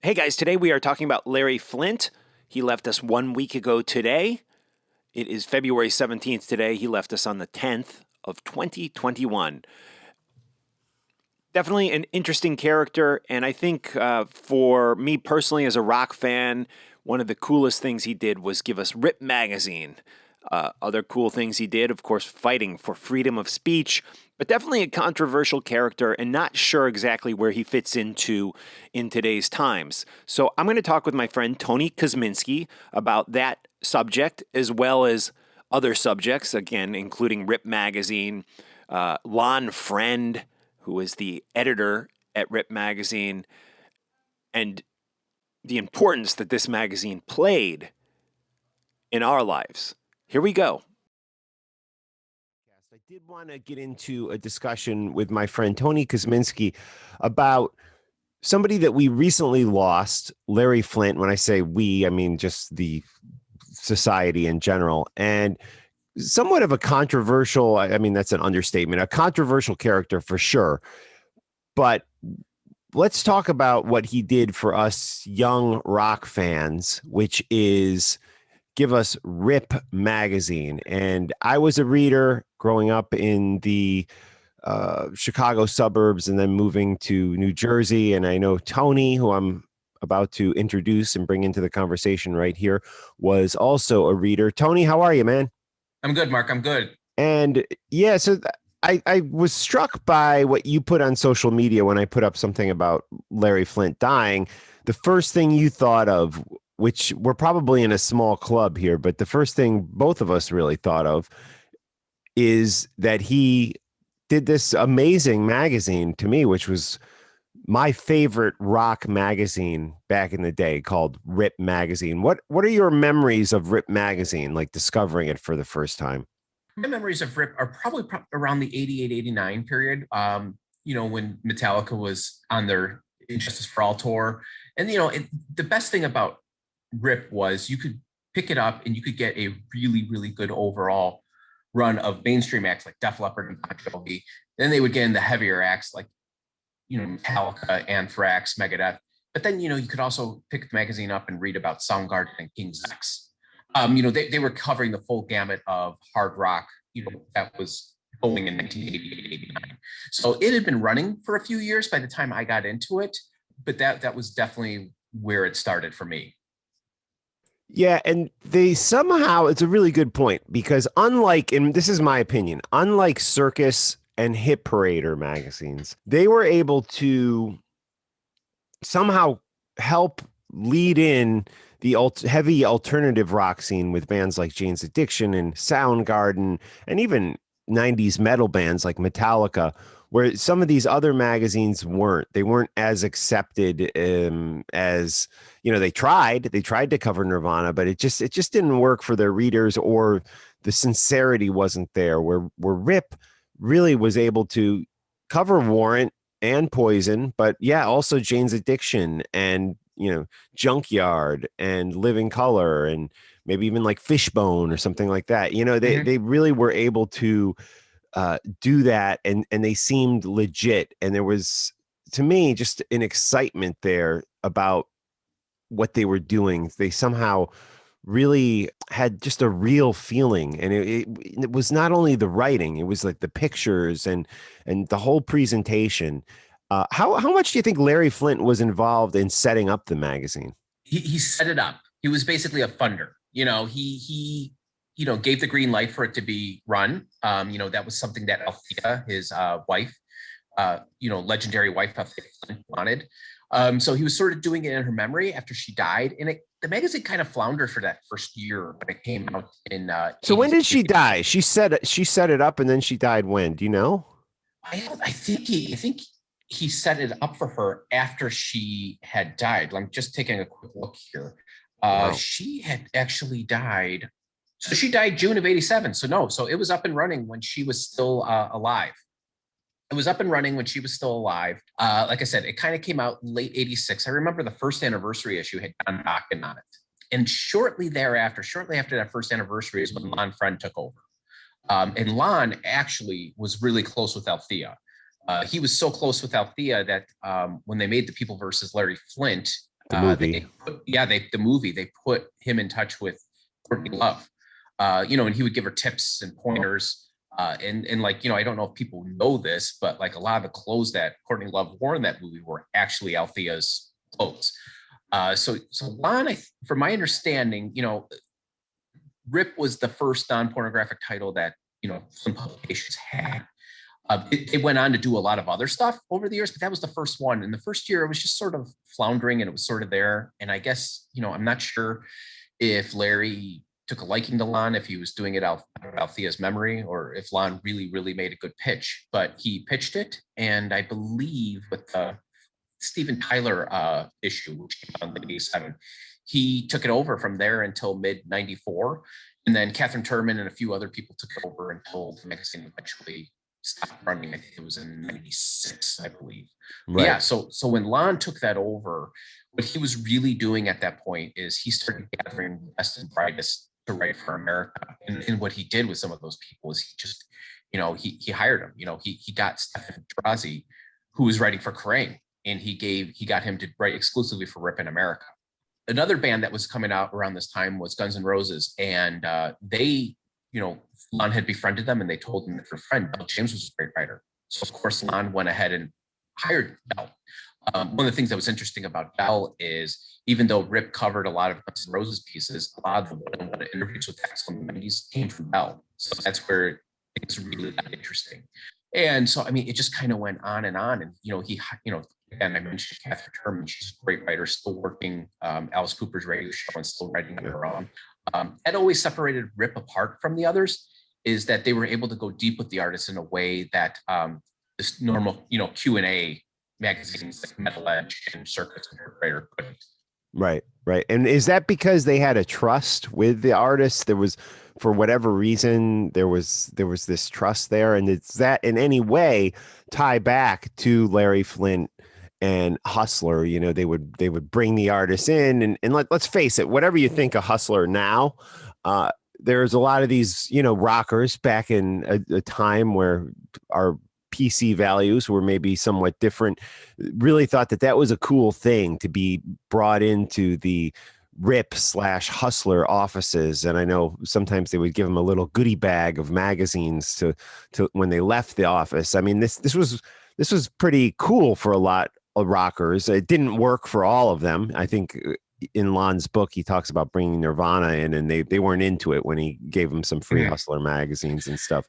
Hey guys, today we are talking about Larry Flynt. He left us 1 week ago today. It is February 17th today. He left us on the 10th of 2021. Definitely an interesting character, and I think for me personally as a rock fan, one of the coolest things he did was give us Rip Magazine. Other cool things he did, of course, fighting for freedom of speech, but definitely a controversial character and not sure exactly where he fits into in today's times. So I'm going to talk with my friend Tony Kuzminski about that subject as well as other subjects, again, including Rip Magazine, Lonn Friend, who is the editor at Rip Magazine, and the importance that this magazine played in our lives. Here we go. I did want to get into a discussion with my friend Tony Kuzminski about somebody that we recently lost, Larry Flynt. When I say we, I mean just the society in general. And somewhat of a controversial, I mean, that's an understatement, a controversial character for sure. But let's talk about what he did for us young rock fans, which is give us Rip Magazine. And I was a reader growing up in the Chicago suburbs and then moving to New Jersey. And I know Tony, who I'm about to introduce and bring into the conversation right here, was also a reader. Tony, how are you, man? I'm good, Mark. I'm good. And yeah, so I was struck by what you put on social media when I put up something about Larry Flynt dying. The first thing you thought of, which we're probably in a small club here, but the first thing both of us really thought of is that he did this amazing magazine to me, which was my favorite rock magazine back in the day, called Rip Magazine. What are your memories of Rip Magazine, like discovering it for the first time? My memories of Rip are probably around the 88, 89 period. When Metallica was on their Injustice for All tour. And, the best thing about Rip was you could pick it up and you could get a really, really good overall run of mainstream acts like Def Leppard and Bon Jovi. Then they would get in the heavier acts like, Metallica, Anthrax, Megadeth. But then, you could also pick the magazine up and read about Soundgarden and King's X. They were covering the full gamut of hard rock, that was going in 1988, 89. So it had been running for a few years by the time I got into it, but that was definitely where it started for me. Yeah, and they somehow, it's a really good point because unlike, and this is my opinion, unlike Circus and Hit Parader magazines, they were able to somehow help lead in the heavy alternative rock scene with bands like Jane's Addiction and Soundgarden and even 90s metal bands like Metallica, where some of these other magazines weren't. They weren't as accepted as, they tried to cover Nirvana, but it just didn't work for their readers, or the sincerity wasn't there, where Rip really was able to cover Warrant and Poison, but yeah, also Jane's Addiction and Junkyard and Living Color and maybe even like Fishbone or something like that. They really were able to do that, and they seemed legit, and there was, to me, just an excitement there about what they were doing. They somehow really had just a real feeling, and it was not only the writing, it was like the pictures and the whole presentation. How much do you think Larry Flynt was involved in setting up the magazine? He set it up. He was basically a funder. He gave the green light for it to be run. That was something that Althea, his wife, legendary wife Althea Flint, wanted. So he was sort of doing it in her memory after she died. And the magazine kind of floundered for that first year when it came out in. So when did she die? She set it up and then she died when? Do you know? I think he set it up for her after she had died. I'm just taking a quick look here. Wow. She had actually died. So she died June of 87. So it was up and running when she was still alive. It was up and running when she was still alive. Like I said, it kind of came out late 86. I remember the first anniversary issue had John Dokken on it. And shortly after that first anniversary is when Lonn Friend took over. And Lonn actually was really close with Althea. He was so close with Althea that when they made the People versus Larry Flynt, The movie. The movie, they put him in touch with Courtney Love, and he would give her tips and pointers. And like, I don't know if people know this, but like a lot of the clothes that Courtney Love wore in that movie were actually Althea's clothes. So Lonn, from my understanding, Rip was the first non-pornographic title that, some publications had. It went on to do a lot of other stuff over the years, but that was the first one. And the first year, it was just sort of floundering and it was sort of there. And I guess, I'm not sure if Larry took a liking to Lonn, if he was doing it out of Althea's memory, or if Lonn really, really made a good pitch. But he pitched it. And I believe with the Steven Tyler issue, which came out in '87, he took it over from there until mid '94. And then Catherine Turman and a few other people took it over until the magazine eventually stopped running. I think it was in '96, I believe. Right. Yeah. So when Lonn took that over, what he was really doing at that point is he started gathering the best and brightest to write for America. And what he did with some of those people is he just, he hired them. He got Stefan Drazi, who was writing for Kerrang, and he got him to write exclusively for Rip in America. Another band that was coming out around this time was Guns N' Roses, and they, Lonn had befriended them, and they told him that their friend Bell James was a great writer. So of course, Lonn went ahead and hired Bell. One of the things that was interesting about Bell is even though Rip covered a lot of Guns N' Roses pieces, a lot of the one-on-one interviews with Axl in the '90s came from Bell. So that's where things really got interesting. And so, I mean, it just kind of went on. And, again, I mentioned Catherine Turman. She's a great writer, still working Alice Cooper's radio show and still writing on her own. That always separated Rip apart from the others, is that they were able to go deep with the artists in a way that this normal, Q&A magazines like Metal Edge and Circus and Hurt Writer couldn't. Right. And is that because they had a trust with the artists? There was, for whatever reason, there was this trust there. And it's that in any way tie back to Larry Flynt and Hustler. They would bring the artists in and let's face it, whatever you think of Hustler now, there's a lot of these, rockers back in a time where our PC values were maybe somewhat different, really thought that was a cool thing to be brought into the Rip/Hustler offices. And I know sometimes they would give them a little goodie bag of magazines to when they left the office. I mean, this was pretty cool for a lot of rockers. It didn't work for all of them. I think in Lonn's book, he talks about bringing Nirvana in, and they weren't into it when he gave them some free Hustler magazines and stuff.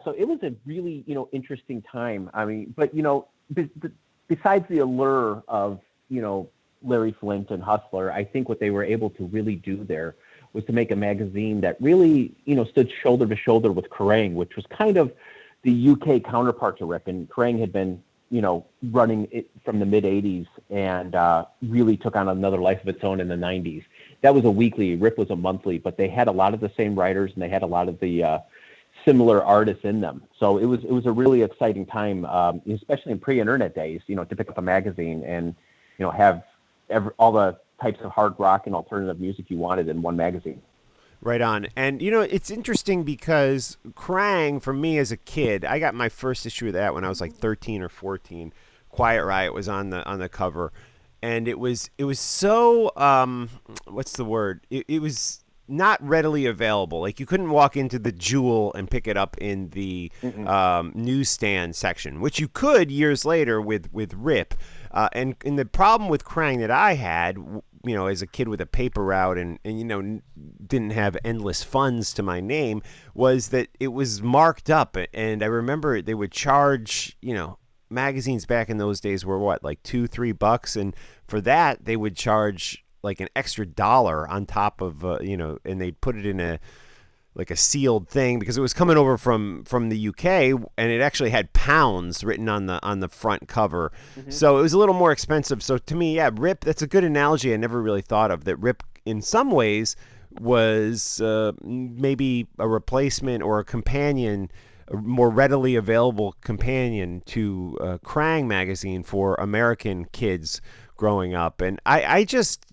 So it was a really, interesting time. I mean, but, besides the allure of, Larry Flynt and Hustler, I think what they were able to really do there was to make a magazine that really, stood shoulder to shoulder with Kerrang, which was kind of the UK counterpart to Rip. And Kerrang had been, running it from the mid 80s and really took on another life of its own in the 90s. That was a weekly, Rip was a monthly, but they had a lot of the same writers and they had a lot of the similar artists in them. So it was a really exciting time, especially in pre-internet days, to pick up a magazine and, have all the types of hard rock and alternative music you wanted in one magazine. Right on. And, it's interesting because Kerrang, for me as a kid, I got my first issue of that when I was like 13 or 14. Quiet Riot was on the cover. And it was so, what's the word? It was not readily available. Like you couldn't walk into the Jewel and pick it up in the newsstand section, which you could years later with Rip. And the problem with Kerrang that I had, as a kid with a paper route and didn't have endless funds to my name, was that it was marked up. And I remember they would charge, magazines back in those days were what, like $2-3, and for that they would charge like an extra $1 on top of and they'd put it in a sealed thing because it was coming over from the UK, and it actually had pounds written on the front cover. So it was a little more expensive. So to me, Rip, that's a good analogy I never really thought of, that Rip in some ways was maybe a replacement or a companion, a more readily available companion to Kerrang magazine for American kids growing up. And I just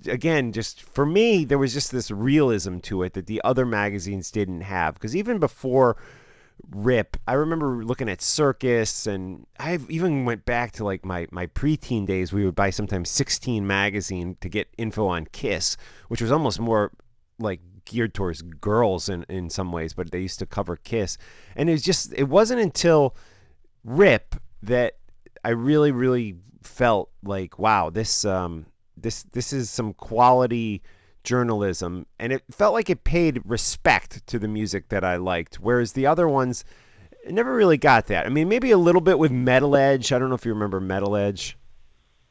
for me, there was just this realism to it that the other magazines didn't have. Because even before Rip, I remember looking at Circus, and I even went back to like my preteen days. We would buy sometimes 16 magazine to get info on Kiss, which was almost more like geared towards girls in some ways, but they used to cover Kiss. And it wasn't until Rip that I really felt like, wow, this is some quality journalism, and it felt like it paid respect to the music that I liked, whereas the other ones never really got that. I mean, maybe a little bit with Metal Edge. I don't know if you remember Metal Edge.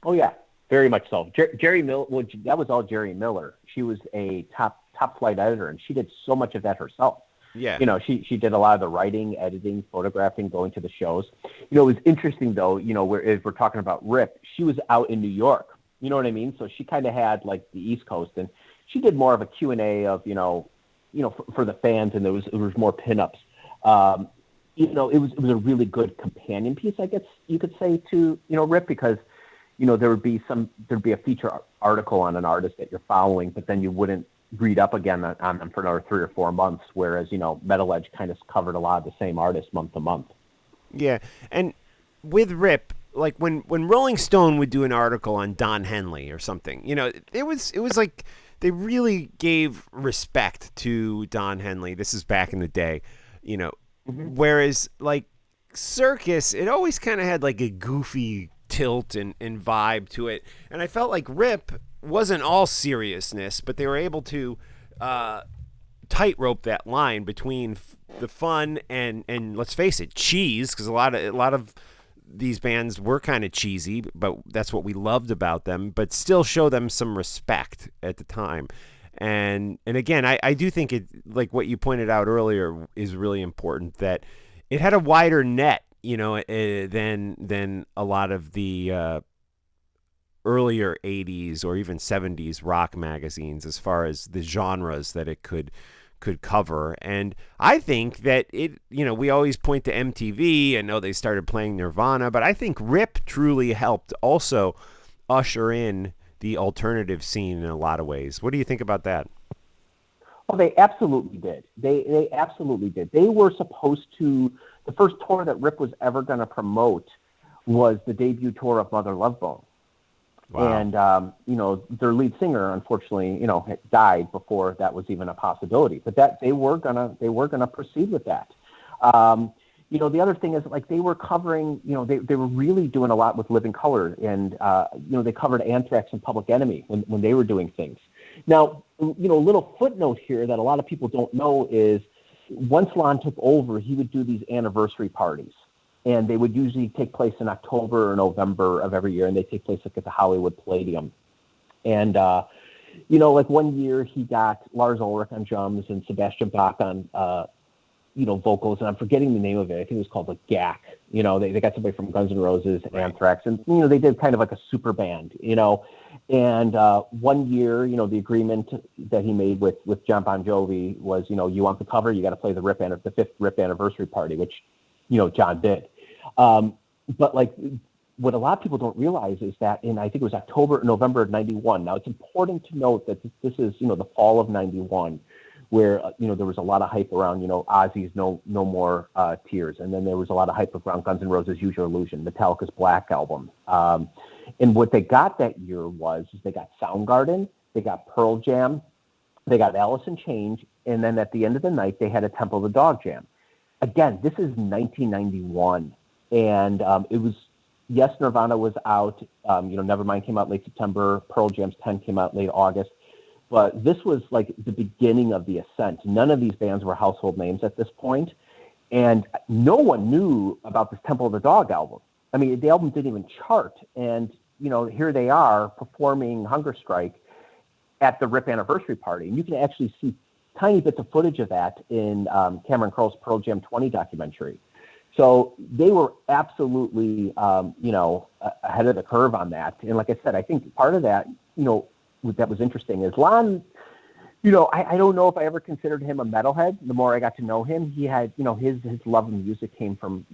Oh yeah, very much so. Jerry Miller, well, that was all Jerry Miller. She was a top flight editor, and she did so much of that herself. Yeah. You know, she did a lot of the writing, editing, photographing, going to the shows. You know, it was interesting though, you know, if we're talking about Rip, she was out in New York. You know what I mean? So she kind of had like the East Coast, and she did more of a Q&A of, for the fans, and there was more pinups. You know, it was a really good companion piece, I guess you could say, to, Rip, because, there'd be a feature article on an artist that you're following, but then you wouldn't read up again on them for another 3 or 4 months, whereas, Metal Edge kind of covered a lot of the same artists month to month. Yeah, and with Rip, like when Rolling Stone would do an article on Don Henley or something, it was like they really gave respect to Don Henley. This is back in the day, Mm-hmm. Whereas like Circus, it always kind of had like a goofy tilt and vibe to it. And I felt like Rip wasn't all seriousness, but they were able to tightrope that line between the fun and let's face it, cheese, because a lot of these bands were kind of cheesy, but that's what we loved about them, but still show them some respect at the time. And again, I do think it, like what you pointed out earlier, is really important, that it had a wider net, than a lot of the earlier 80s or even 70s rock magazines as far as the genres that it could cover. And I think that it, we always point to MTV. I know they started playing Nirvana, but I think Rip truly helped also usher in the alternative scene in a lot of ways. What do you think about that? Well, they absolutely did. They absolutely did. They were supposed to, the first tour that Rip was ever going to promote was the debut tour of Mother Love Bone. Wow. And, their lead singer, unfortunately, had died before that was even a possibility. But that they were gonna proceed with that. The other thing is, like, they were covering, they were really doing a lot with Living Colour, and they covered Anthrax and Public Enemy when they were doing things. Now, a little footnote here that a lot of people don't know is, once Lonn took over, he would do these anniversary parties. And they would usually take place in October or November of every year, and they take place like at the Hollywood Palladium. And, like one year he got Lars Ulrich on drums and Sebastian Bach on, vocals, and I'm forgetting the name of it. I think it was called like GAC. They got somebody from Guns N' Roses, Right. Anthrax, and, they did kind of like a super band, And one year, the agreement that he made with John Bon Jovi was, you want the cover, you got to play the 5th Rip anniversary party, which, John did. But like what a lot of people don't realize is that I think it was November of 91. Now it's important to note that this is, the fall of 91, where, there was a lot of hype around, Ozzy's No More Tears. And then there was a lot of hype around Guns N' Roses' Use Your Illusion, Metallica's Black Album. And what they got that year was they got Soundgarden, they got Pearl Jam, they got Alice in Chains, and then at the end of the night, they had a Temple of the Dog Jam. Again, this is 1991, and it was, yes, Nirvana was out, Nevermind came out late September, Pearl Jam's 10 came out late August, but this was like the beginning of the ascent. None of these bands were household names at this point, and no one knew about this Temple of the Dog album. I mean, the album didn't even chart, and, here they are performing Hunger Strike at the Rip anniversary party, and you can actually see tiny bits of footage of that in Cameron Crowe's Pearl Jam 20 documentary. So they were absolutely, ahead of the curve on that. And like I said, I think part of that, that was interesting is Lonn, I don't know if I ever considered him a metalhead. The more I got to know him, he had, his love of music came from,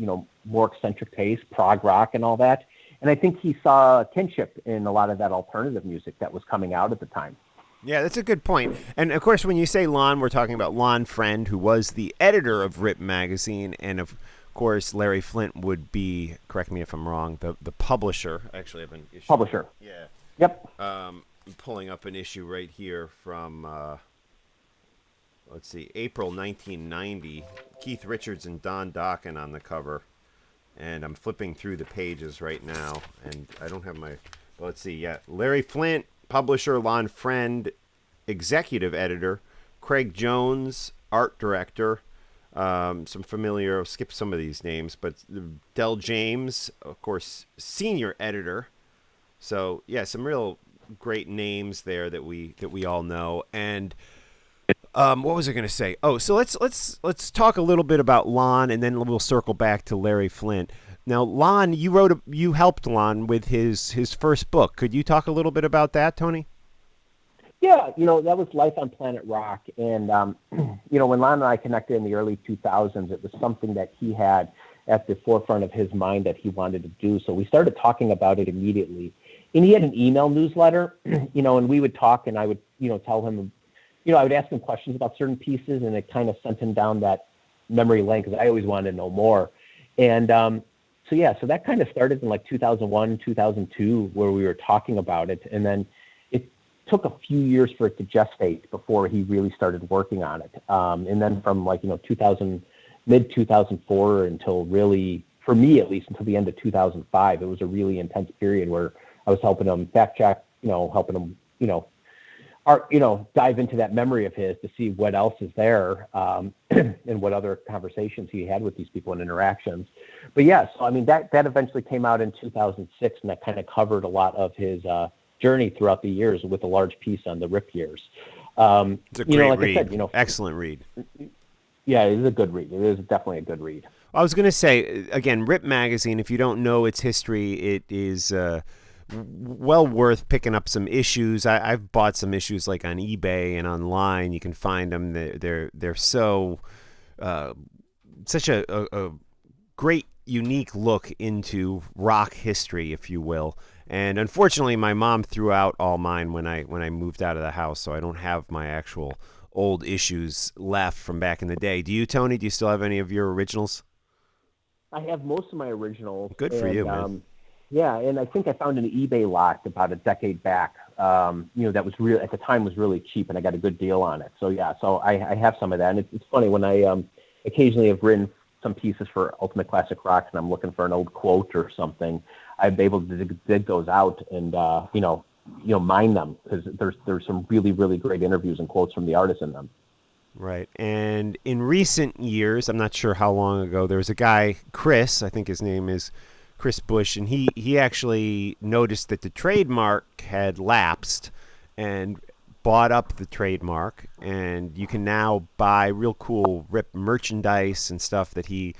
more eccentric taste, prog rock and all that. And I think he saw kinship in a lot of that alternative music that was coming out at the time. Yeah, that's a good point. And of course, when you say Lonn, we're talking about Lonn Friend, who was the editor of Rip magazine, and of course, Larry Flynt would be. Correct me if I'm wrong. The publisher. I actually have an issue. Publisher. Yeah. Yep. I'm pulling up an issue right here from. Let's see, April 1990. Keith Richards and Don Dokken on the cover, and I'm flipping through the pages right now, and I don't have my. Let's see. Yeah, Larry Flynt, publisher, Lonn Friend, executive editor, Craig Jones, art director. Some familiar. I'll skip some of these names, but Del James, of course, senior editor. So yeah, some real great names there that we all know. And what was I going to say? Oh, so let's talk a little bit about Lonn, and then we'll circle back to Larry Flynt. Now, Lonn, you helped Lonn with his first book. Could you talk a little bit about that, Tony? Yeah, that was Life on Planet Rock. And, when Lonn and I connected in the early 2000s, it was something that he had at the forefront of his mind that he wanted to do. So we started talking about it immediately. And he had an email newsletter, and we would talk, and I would, tell him, I would ask him questions about certain pieces, and it kind of sent him down that memory lane because I always wanted to know more. And so that kind of started in like 2001, 2002, where we were talking about it. And then it took a few years for it to gestate before he really started working on it. And then from like, mid 2004 until really, for me at least, until the end of 2005, it was a really intense period where I was helping him fact check, helping him, dive into that memory of his to see what else is there and what other conversations he had with these people and interactions. But yes, I mean, that eventually came out in 2006, and that kind of covered a lot of his journey throughout the years with a large piece on the Rip years. It's a great like read. I said, Excellent read. Yeah, it is a good read. It is definitely a good read. I was going to say, again, Rip magazine, if you don't know its history, it is well worth picking up some issues. I've bought some issues like on eBay and online. You can find them. They're so such a great, unique look into rock history, if you will. And unfortunately, my mom threw out all mine when I moved out of the house, so I don't have my actual old issues left from back in the day. Do you, Tony? Do you still have any of your originals? I have most of my originals. Good for you, man. Yeah, and I think I found an eBay lot about a decade back. That was real at the time was really cheap, and I got a good deal on it. So yeah, so I have some of that, and it's funny when I occasionally have written some pieces for Ultimate Classic Rock, and I'm looking for an old quote or something. I'm able to dig those out and mine them because there's some really, really great interviews and quotes from the artists in them. Right. And in recent years, I'm not sure how long ago, there was a guy, Chris, I think his name is Chris Bush, and he actually noticed that the trademark had lapsed and bought up the trademark, and you can now buy real cool Rip merchandise and stuff that he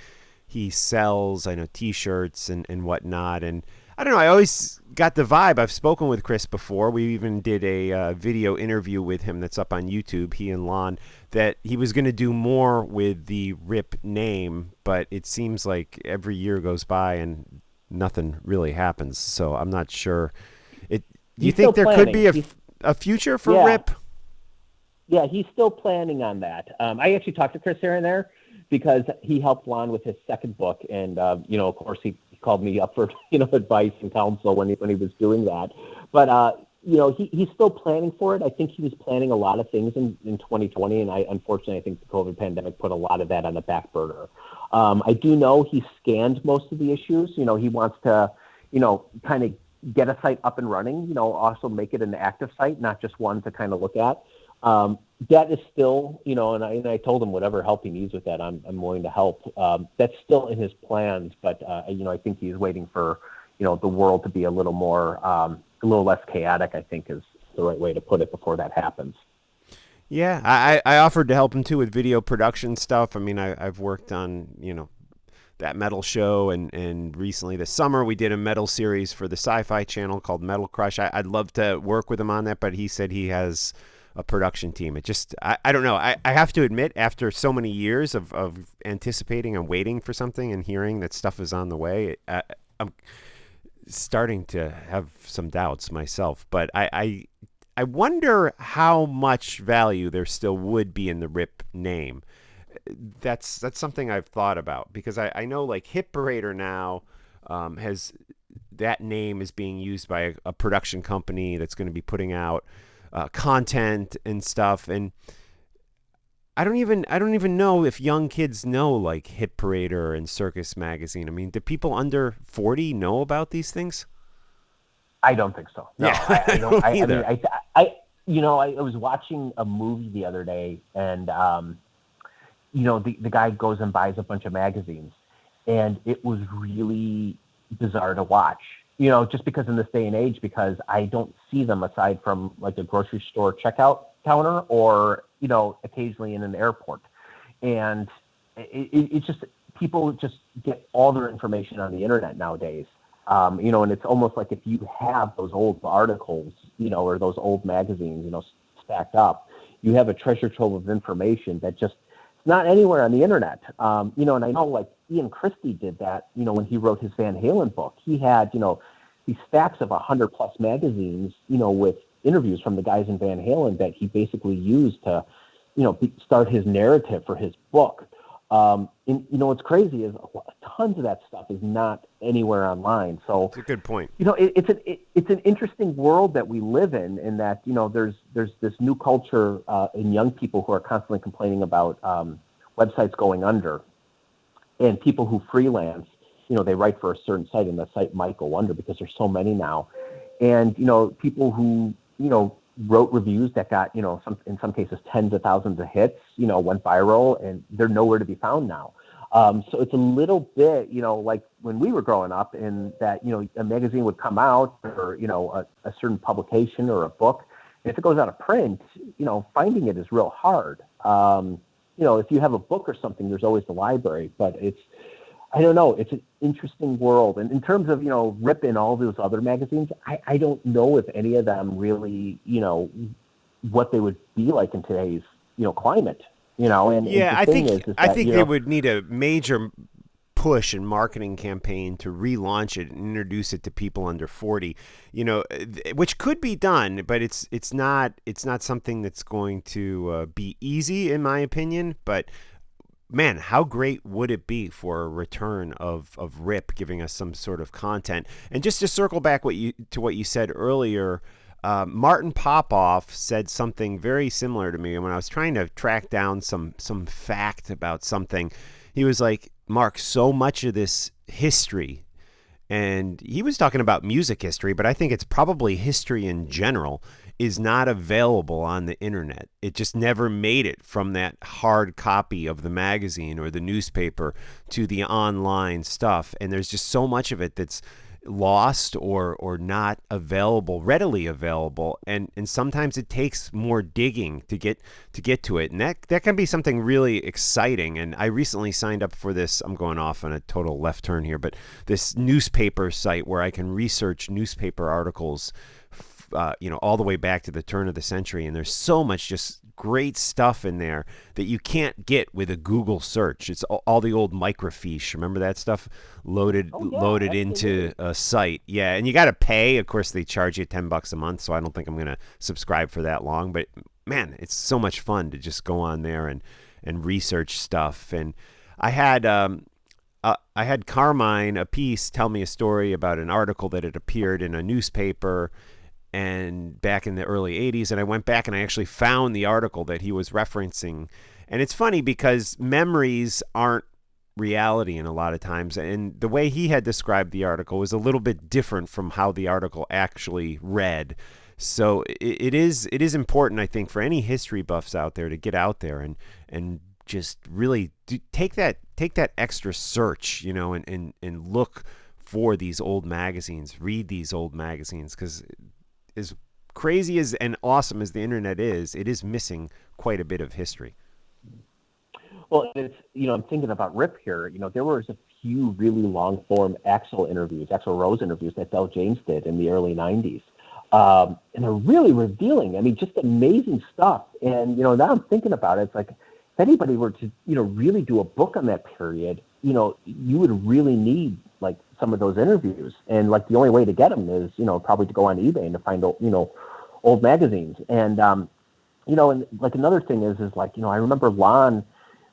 sells. I know T-shirts and whatnot. And I don't know, I always got the vibe. I've spoken with Chris before. We even did a video interview with him that's up on YouTube, he and Lonn, that he was going to do more with the Rip name, but it seems like every year goes by and nothing really happens. So I'm not sure. Do you think there could be a future for Rip? Yeah, he's still planning on that. I actually talked to Chris here and there because he helped Lonn with his second book, and of course he called me up for advice and counsel when he was doing that. But he's still planning for it. I think he was planning a lot of things in 2020, and unfortunately I think the COVID pandemic put a lot of that on the back burner. I do know he scanned most of the issues. He wants to kind of get a site up and running. Also make it an active site, not just one to kind of look at. That is still, and I told him whatever help he needs with that, I'm willing to help. That's still in his plans, but I think he's waiting for, the world to be a little more, a little less chaotic, I think is the right way to put it before that happens. Yeah, I offered to help him too with video production stuff. I mean, I've worked on, that metal show, and recently this summer we did a metal series for the Sci-Fi Channel called Metal Crush. I'd love to work with him on that, but he said he has a production team. It just, I don't know. I have to admit, after so many years of anticipating and waiting for something and hearing that stuff is on the way, I'm starting to have some doubts myself. But I I wonder how much value there still would be in the Rip name. That's something I've thought about, because I know like Hit Parader now has that name is being used by a production company that's going to be putting out content and stuff. And I don't even know if young kids know like Hit Parader and Circus Magazine. I mean, do people under 40 know about these things? I don't think so. No, Yeah, I don't either. I was watching a movie the other day, and the guy goes and buys a bunch of magazines, and it was really bizarre to watch. Just because in this day and age, because I don't see them aside from like a grocery store checkout counter or occasionally in an airport, and it's just people just get all their information on the internet nowadays. And it's almost like if you have those old articles, or those old magazines, stacked up, you have a treasure trove of information that just it's not anywhere on the internet. And I know like Ian Christie did that, when he wrote his Van Halen book. He had, these stacks of 100+ magazines, with interviews from the guys in Van Halen that he basically used to, start his narrative for his book. And what's crazy is tons of that stuff is not anywhere online. So it's a good point. It's an interesting world that we live in that there's this new culture in young people who are constantly complaining about websites going under, and people who freelance. They write for a certain site, and the site might go under because there's so many now, and people who wrote reviews that got, in some cases, tens of thousands of hits, went viral, and they're nowhere to be found now. So it's a little bit, like when we were growing up, in that, a magazine would come out, or, a certain publication or a book. And if it goes out of print, finding it is real hard. If you have a book or something, there's always the library, but I don't know. It's an interesting world. And in terms of, Rip and all those other magazines, I don't know if any of them really, what they would be like in today's, climate, and yeah, the I thing think is I that, think they would need a major push and marketing campaign to relaunch it and introduce it to people under 40, which could be done, but it's not something that's going to be easy, in my opinion. But man, how great would it be for a return of Rip giving us some sort of content? And just to circle back what you said earlier, Martin Popoff said something very similar to me. And when I was trying to track down some fact about something, he was like, Mark, so much of this history, and he was talking about music history, but I think it's probably history in general, is not available on the internet. It just never made it from that hard copy of the magazine or the newspaper to the online stuff. And there's just so much of it that's lost or not available, readily available. And sometimes it takes more digging to get to it. And that can be something really exciting. And I recently signed up for this, I'm going off on a total left turn here, but this newspaper site where I can research newspaper articles all the way back to the turn of the century. And there's so much just great stuff in there that you can't get with a Google search. It's all the old microfiche. Remember that stuff loaded into a site. Yeah. And you got to pay. Of course, they charge you $10 a month. So I don't think I'm going to subscribe for that long, but man, it's so much fun to just go on there and research stuff. And I had Carmine, a piece, tell me a story about an article that had appeared in a newspaper and back in the early 80s, and I went back and I actually found the article that he was referencing. And it's funny because memories aren't reality in a lot of times, and the way he had described the article was a little bit different from how the article actually read. So it is important, I think, for any history buffs out there to get out there and just really take that extra search, and look for these old magazines, read these old magazines, because as crazy as and awesome as the internet is, it is missing quite a bit of history. Well, it's, I'm thinking about Rip here. There was a few really long form Axl Rose interviews that Del James did in the early 90s. And they're really revealing. I mean, just amazing stuff. And, now I'm thinking about it. It's like, if anybody were to, really do a book on that period, you would really need like some of those interviews. And like the only way to get them is, probably to go on eBay and to find, old magazines. And and like another thing is like, I remember Lonn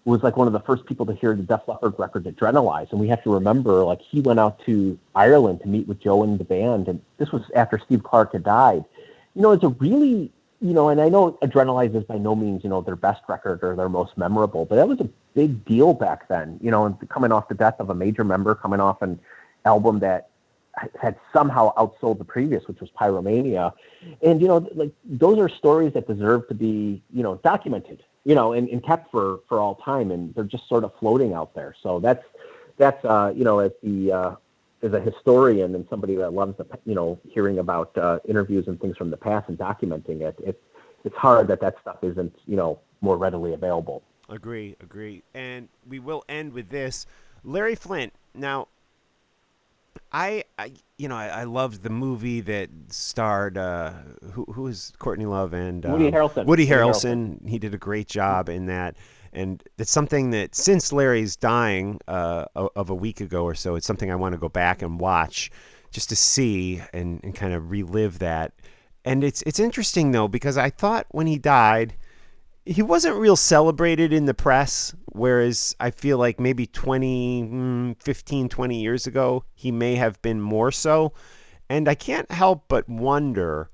was like one of the first people to hear the Def Leppard record Adrenalize. And we have to remember, like, he went out to Ireland to meet with Joe and the band. And this was after Steve Clark had died. It's a really, and I know Adrenalize is by no means, their best record or their most memorable, but that was a big deal back then, and coming off the death of a major member, coming off an album that had somehow outsold the previous, which was Pyromania. And, like, those are stories that deserve to be, documented, and kept for all time. And they're just sort of floating out there. So that's as a historian and somebody that loves hearing about interviews and things from the past and documenting it, it's hard that stuff isn't, more readily available. Agree. And we will end with this. Larry Flynt. Now, I loved the movie that starred who is Courtney Love and Woody Harrelson. Woody Harrelson. He did a great job in that, and it's something that since Larry's dying of a week ago or so, it's something I want to go back and watch just to see and kind of relive that. And it's interesting though, because I thought when he died, he wasn't real celebrated in the press, whereas I feel like maybe 20 years ago, he may have been more so. And I can't help but wonder,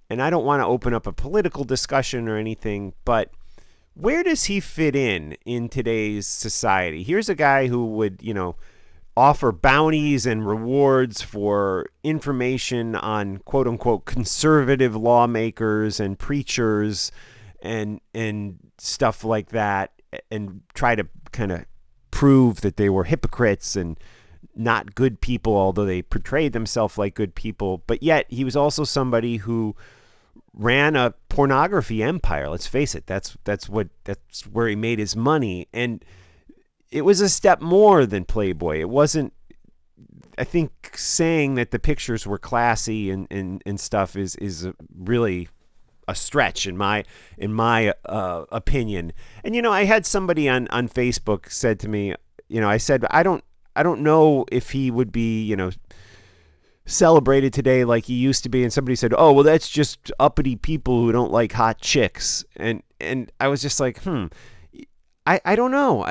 and I don't want to open up a political discussion or anything, but where does he fit in today's society? Here's a guy who would, offer bounties and rewards for information on quote unquote conservative lawmakers and preachers and stuff like that, and try to kind of prove that they were hypocrites and not good people, although they portrayed themselves like good people. But yet he was also somebody who ran a pornography empire. Let's face it, that's where he made his money. And it was a step more than Playboy. It wasn't, I think, saying that the pictures were classy and stuff is really a stretch in my opinion. And I had somebody on Facebook said to me, I said I don't know if he would be celebrated today like he used to be. And somebody said, oh well, that's just uppity people who don't like hot chicks. And I was just like, I don't know.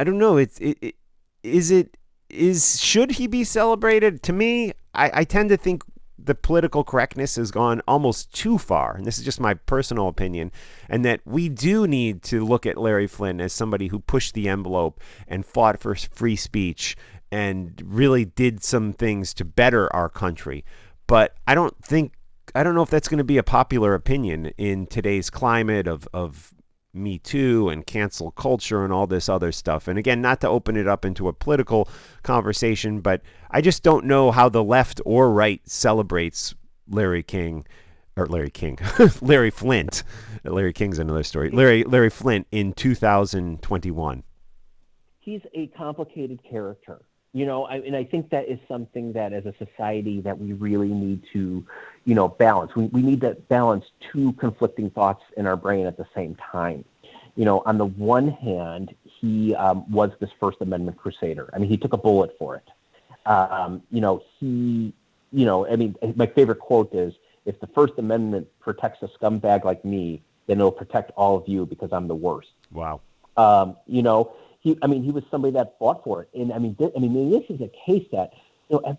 Should he be celebrated? To me, I tend to think the political correctness has gone almost too far, and this is just my personal opinion, and that we do need to look at Larry Flynt as somebody who pushed the envelope and fought for free speech and really did some things to better our country. But I don't know if that's going to be a popular opinion in today's climate of Me Too and cancel culture and all this other stuff. And again, not to open it up into a political conversation, but I just don't know how the left or right celebrates Larry Flynt. Larry King's another story. Larry Flynt in 2021. He's a complicated character, and I think that is something that as a society that we really need to, balance. We need to balance two conflicting thoughts in our brain at the same time. On the one hand, he was this First Amendment crusader. I mean, he took a bullet for it. My favorite quote is, if the First Amendment protects a scumbag like me, then it'll protect all of you because I'm the worst. Wow. He was somebody that fought for it. And this is a case that,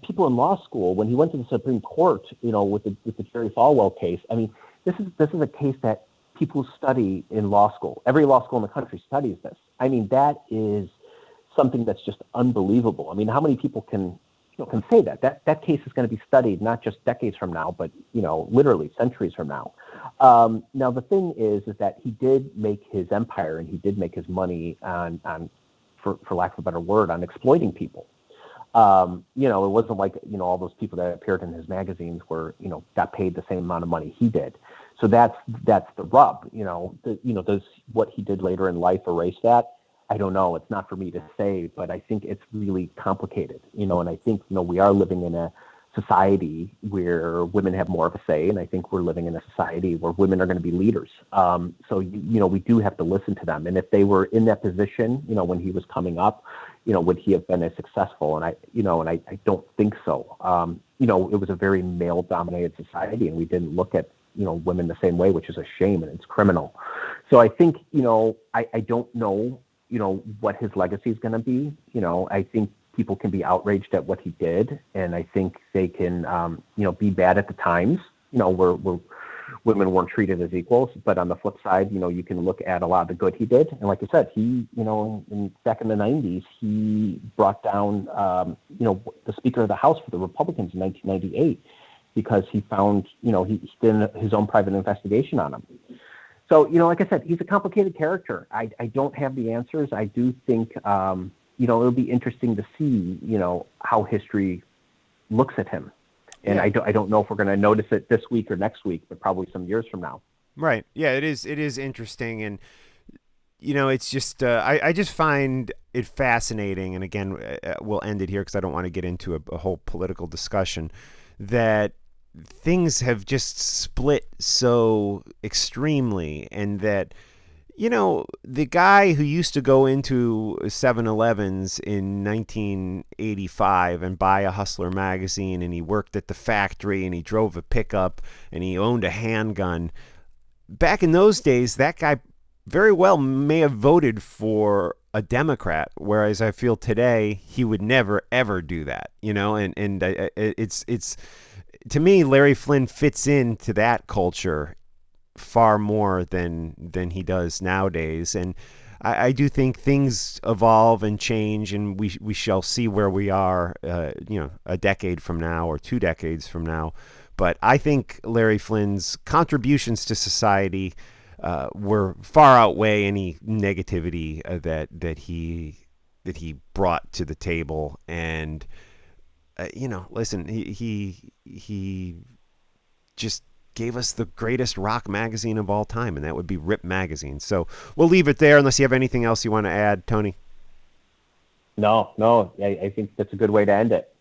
people in law school, when he went to the Supreme Court, with the Jerry Falwell case, this is a case that people study in law school. Every law school in the country studies this. That is something that's just unbelievable. How many people can say that case is going to be studied not just decades from now, but literally centuries from now. Now the thing is that he did make his empire and he did make his money on for lack of a better word, on exploiting people. It wasn't like all those people that appeared in his magazines were got paid the same amount of money he did. So that's the rub. Does what he did later in life erase that? I don't know. It's not for me to say, but I think it's really complicated. And I think we are living in a society where women have more of a say, and I think we're living in a society where women are going to be leaders. So we do have to listen to them. And if they were in that position, when he was coming up, would he have been as successful? And I don't think so. It was a very male-dominated society, and we didn't look at women the same way, which is a shame and it's criminal. So I think, I don't know, what his legacy is going to be. I think people can be outraged at what he did, and I think they can, be mad at the times, where women weren't treated as equals. But on the flip side, you can look at a lot of the good he did. And like I said, he, back in the 90s, he brought down, the Speaker of the House for the Republicans in 1998 because he found, he did his own private investigation on him. So, like I said, he's a complicated character. I don't have the answers. I do think, it'll be interesting to see, how history looks at him. And I don't know if we're going to notice it this week or next week, but probably some years from now. Right. Yeah, it is interesting. And, it's just, I just find it fascinating. And again, we'll end it here because I don't want to get into a whole political discussion, that things have just split so extremely, and that, the guy who used to go into 7-Elevens in 1985 and buy a Hustler magazine, and he worked at the factory, and he drove a pickup, and he owned a handgun. Back in those days, that guy very well may have voted for a Democrat, whereas I feel today he would never, ever do that, and it's to me, Larry Flynn fits into that culture far more than he does nowadays. And I do think things evolve and change, and we shall see where we are, a decade from now or 2 decades from now. But I think Larry Flynn's contributions to society were far outweigh any negativity that he brought to the table. And listen, he just gave us the greatest rock magazine of all time, and that would be Rip Magazine. So we'll leave it there unless you have anything else you want to add, Tony. No, I think that's a good way to end it.